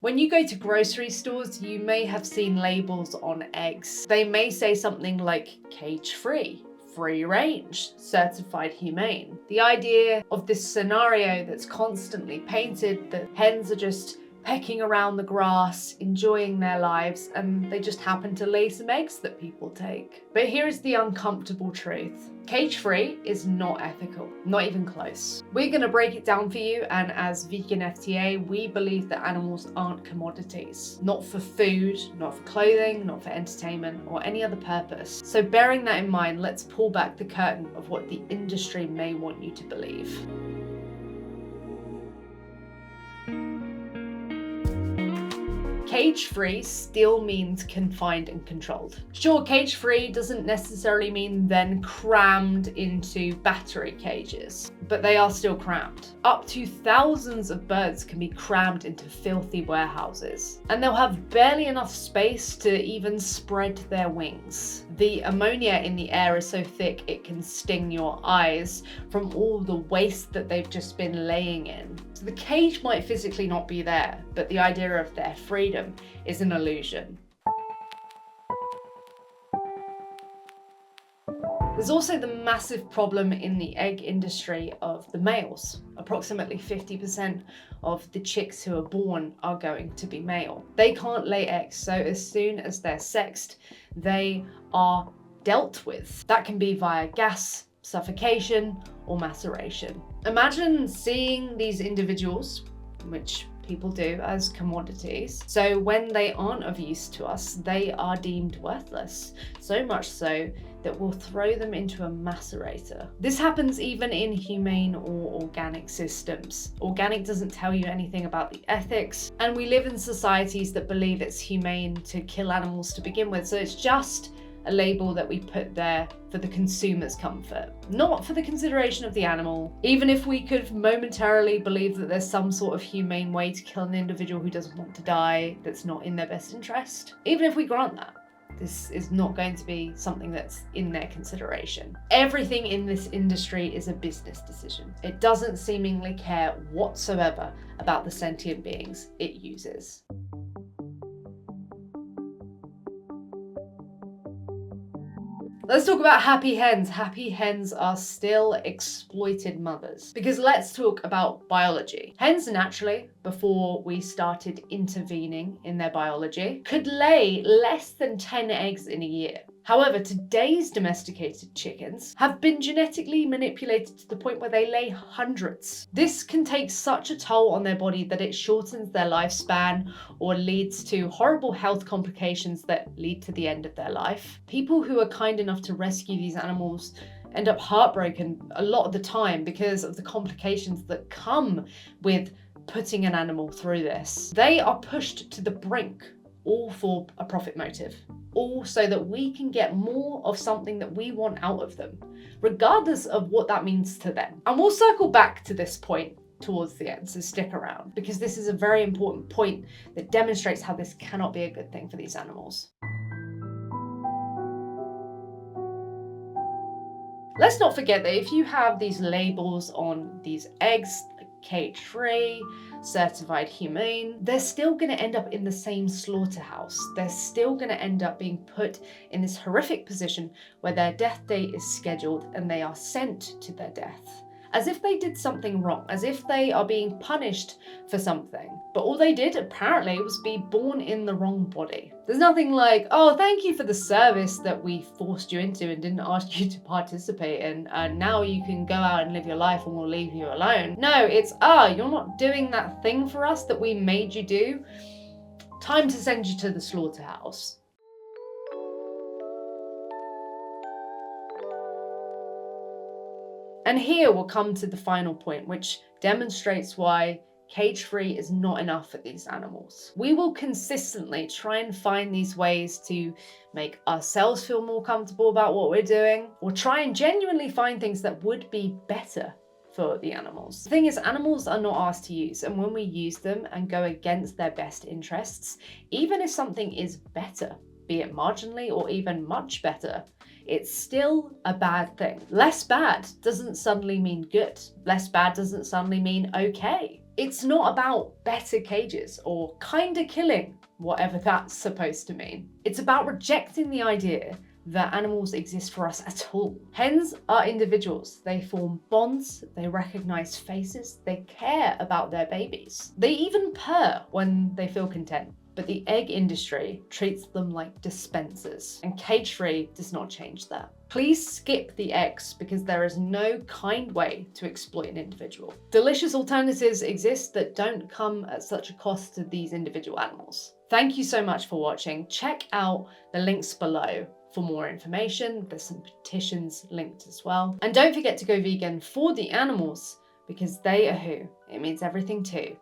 When you go to grocery stores, you may have seen labels on eggs. They may say something like cage-free, free range, certified humane. The idea of this scenario that's constantly painted that hens are just pecking around the grass, enjoying their lives, and they just happen to lay some eggs that people take. But here is the uncomfortable truth. Cage-free is not ethical, not even close. We're going to break it down for you, and as vegan FTA, we believe that animals aren't commodities. Not for food, not for clothing, not for entertainment, or any other purpose. So bearing that in mind, let's pull back the curtain of what the industry may want you to believe. Cage-free still means confined and controlled. Sure, cage-free doesn't necessarily mean then crammed into battery cages, but they are still crammed. Up to thousands of birds can be crammed into filthy warehouses, and they'll have barely enough space to even spread their wings. The ammonia in the air is so thick it can sting your eyes from all the waste that they've just been laying in. So the cage might physically not be there, but the idea of their freedom is an illusion. There's also the massive problem in the egg industry of the males. Approximately 50% of the chicks who are born are going to be male. They can't lay eggs, so as soon as they're sexed, they are dealt with. That can be via gas, suffocation, or maceration. Imagine seeing these individuals, which people do, as commodities. So when they aren't of use to us, they are deemed worthless. So much so that we'll throw them into a macerator. This happens even in humane or organic systems. Organic doesn't tell you anything about the ethics, and we live in societies that believe it's humane to kill animals to begin with, so it's just a label that we put there for the consumer's comfort, not for the consideration of the animal. Even if we could momentarily believe that there's some sort of humane way to kill an individual who doesn't want to die, that's not in their best interest, even if we grant that, this is not going to be something that's in their consideration. Everything in this industry is a business decision. It doesn't seemingly care whatsoever about the sentient beings it uses. Let's talk about happy hens. Happy hens are still exploited mothers. Because let's talk about biology. Hens naturally, before we started intervening in their biology, could lay less than 10 eggs in a year. However, today's domesticated chickens have been genetically manipulated to the point where they lay hundreds. This can take such a toll on their body that it shortens their lifespan or leads to horrible health complications that lead to the end of their life. People who are kind enough to rescue these animals end up heartbroken a lot of the time because of the complications that come with putting an animal through this. They are pushed to the brink, all for a profit motive, all so that we can get more of something that we want out of them, regardless of what that means to them. And we'll circle back to this point towards the end, so stick around, because this is a very important point that demonstrates how this cannot be a good thing for these animals. Let's not forget that if you have these labels on these eggs, cage-free, certified humane, they're still going to end up in the same slaughterhouse. They're still going to end up being put in this horrific position where their death date is scheduled and they are sent to their death, as if they did something wrong, as if they are being punished for something. But all they did apparently was be born in the wrong body. There's nothing like, oh, thank you for the service that we forced you into and didn't ask you to participate in, and now you can go out and live your life and we'll leave you alone. No, it's, you're not doing that thing for us that we made you do. Time to send you to the slaughterhouse. And here we'll come to the final point, which demonstrates why cage-free is not enough for these animals. We will consistently try and find these ways to make ourselves feel more comfortable about what we're doing, or try and genuinely find things that would be better for the animals. The thing is, animals are not ours to use, and when we use them and go against their best interests, even if something is better, be it marginally or even much better, it's still a bad thing. Less bad doesn't suddenly mean good. Less bad doesn't suddenly mean okay. It's not about better cages or kinda killing, whatever that's supposed to mean. It's about rejecting the idea that animals exist for us at all. Hens are individuals. They form bonds, they recognize faces, they care about their babies. They even purr when they feel content. But the egg industry treats them like dispensers, and cage-free does not change that. Please skip the eggs because there is no kind way to exploit an individual. Delicious alternatives exist that don't come at such a cost to these individual animals. Thank you so much for watching. Check out the links below for more information. There's some petitions linked as well. And don't forget to go vegan for the animals because they are who. It means everything too.